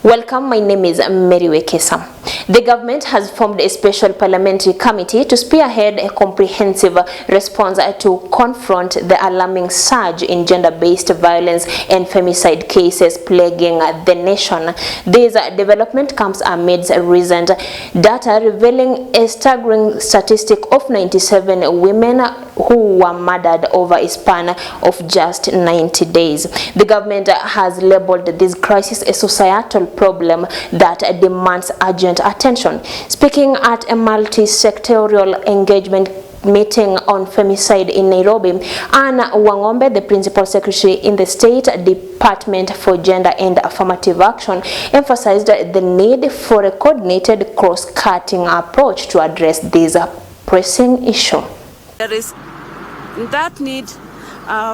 Welcome, my name is Mary Wekesa. The government has formed a special parliamentary committee to spearhead a comprehensive response to confront the alarming surge in gender-based violence and femicide cases plaguing the nation. This development comes amidst recent data revealing a staggering statistic of 97 women who were murdered over a span of just 90 days. The government has labeled this crisis a societal problem that demands urgent attention. Speaking at a multi-sectoral engagement meeting on femicide in Nairobi, Wang'ombe, the principal secretary in the State Department for Gender and Affirmative Action, emphasized the need for a coordinated cross-cutting approach to address this pressing issue. There is that need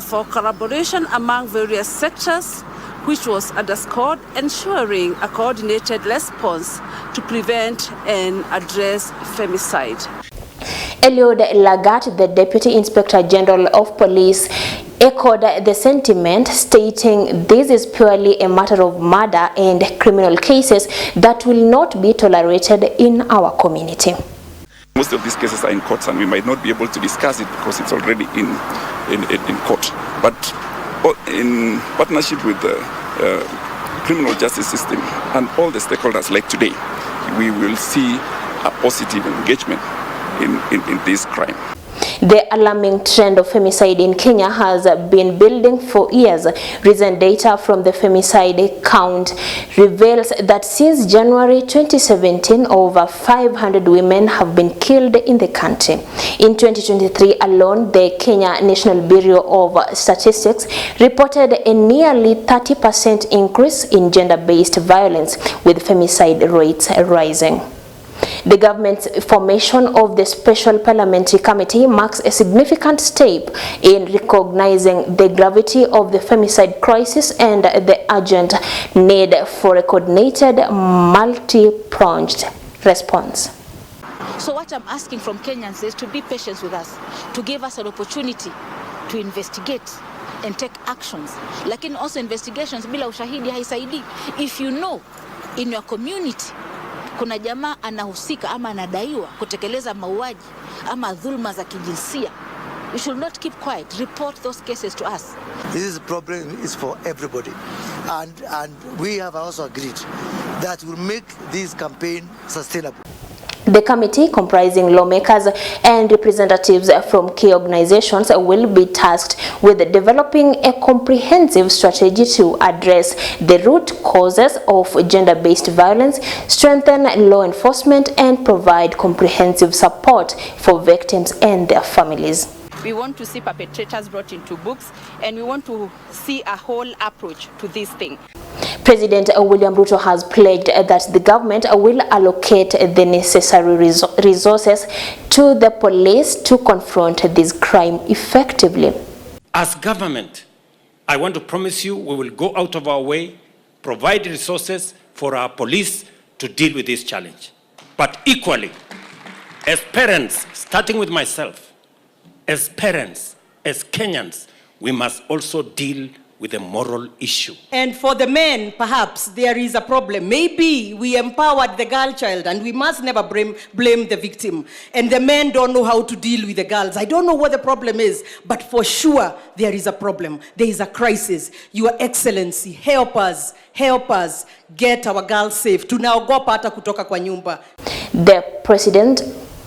for collaboration among various sectors, which was underscored, ensuring a coordinated response to prevent and address femicide. Eliud Lagat, the Deputy Inspector General of Police, echoed the sentiment, stating this is purely a matter of murder and criminal cases that will not be tolerated in our community. Most of these cases are in courts and we might not be able to discuss it because it's already in court. But in partnership with the criminal justice system and all the stakeholders like today, we will see a positive engagement in this crime. The alarming trend of femicide in Kenya has been building for years. Recent data from the femicide count reveals that since January 2017, over 500 women have been killed in the country. In 2023 alone, the Kenya National Bureau of Statistics reported a nearly 30% increase in gender-based violence, with femicide rates rising. The government's formation of the Special Parliamentary Committee marks a significant step in recognizing the gravity of the femicide crisis and the urgent need for a coordinated, multi-pronged response. So what I'm asking from Kenyans is to be patient with us, to give us an opportunity to investigate and take actions. Lakini also investigations bila ushahidi haisaidii. If you know in your community kuna jamaa anahusika ama anadaiwa kutekeleza mauaji ama dhulma za kijinsia, you should not keep quiet. Report those cases to us. This is a problem is for everybody, and we have also agreed that will make this campaign sustainable. The committee, comprising lawmakers and representatives from key organizations, will be tasked with developing a comprehensive strategy to address the root causes of gender-based violence, strengthen law enforcement, and provide comprehensive support for victims and their families. We want to see perpetrators brought into books, and we want to see a whole approach to this thing. President William Ruto has pledged that the government will allocate the necessary resources to the police to confront this crime effectively. As government, I want to promise you we will go out of our way, provide resources for our police to deal with this challenge. But equally, as parents, starting with myself, as parents, as Kenyans, we must also deal with a moral issue. And for the men, perhaps there is a problem. Maybe we empowered the girl child and we must never blame the victim. And the men don't know how to deal with the girls. I don't know what the problem is, but for sure there is a problem. There is a crisis. Your Excellency, help us get our girls safe. Tunaogopa hata kutoka kwa nyumba. The president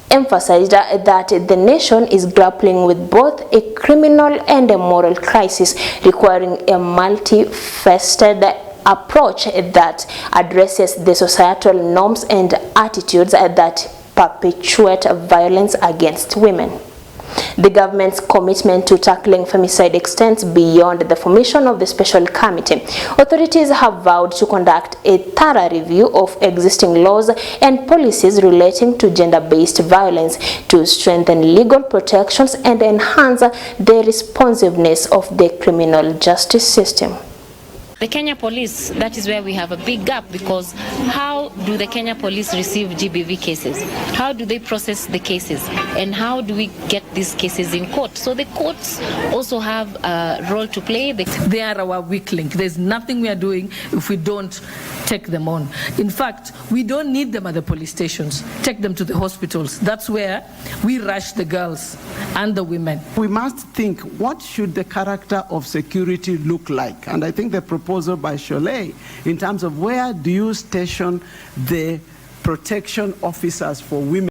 emphasized that the nation is grappling with both a criminal and a moral crisis, requiring a multifaceted approach that addresses the societal norms and attitudes that perpetuate violence against women. The government's commitment to tackling femicide extends beyond the formation of the special committee. Authorities have vowed to conduct a thorough review of existing laws and policies relating to gender-based violence to strengthen legal protections and enhance the responsiveness of the criminal justice system. The Kenya Police, that is where we have a big gap, because how do the Kenya Police receive GBV cases? How do they process the cases? And how do we get these cases in court? So the courts also have a role to play. They are our weak link. There's nothing we are doing if we don't take them on. In fact, we don't need them at the police stations. Take them to the hospitals. That's where we rush the girls and the women. We must think, what should the character of security look like? And I think the proposal by Cholet in terms of where do you station the protection officers for women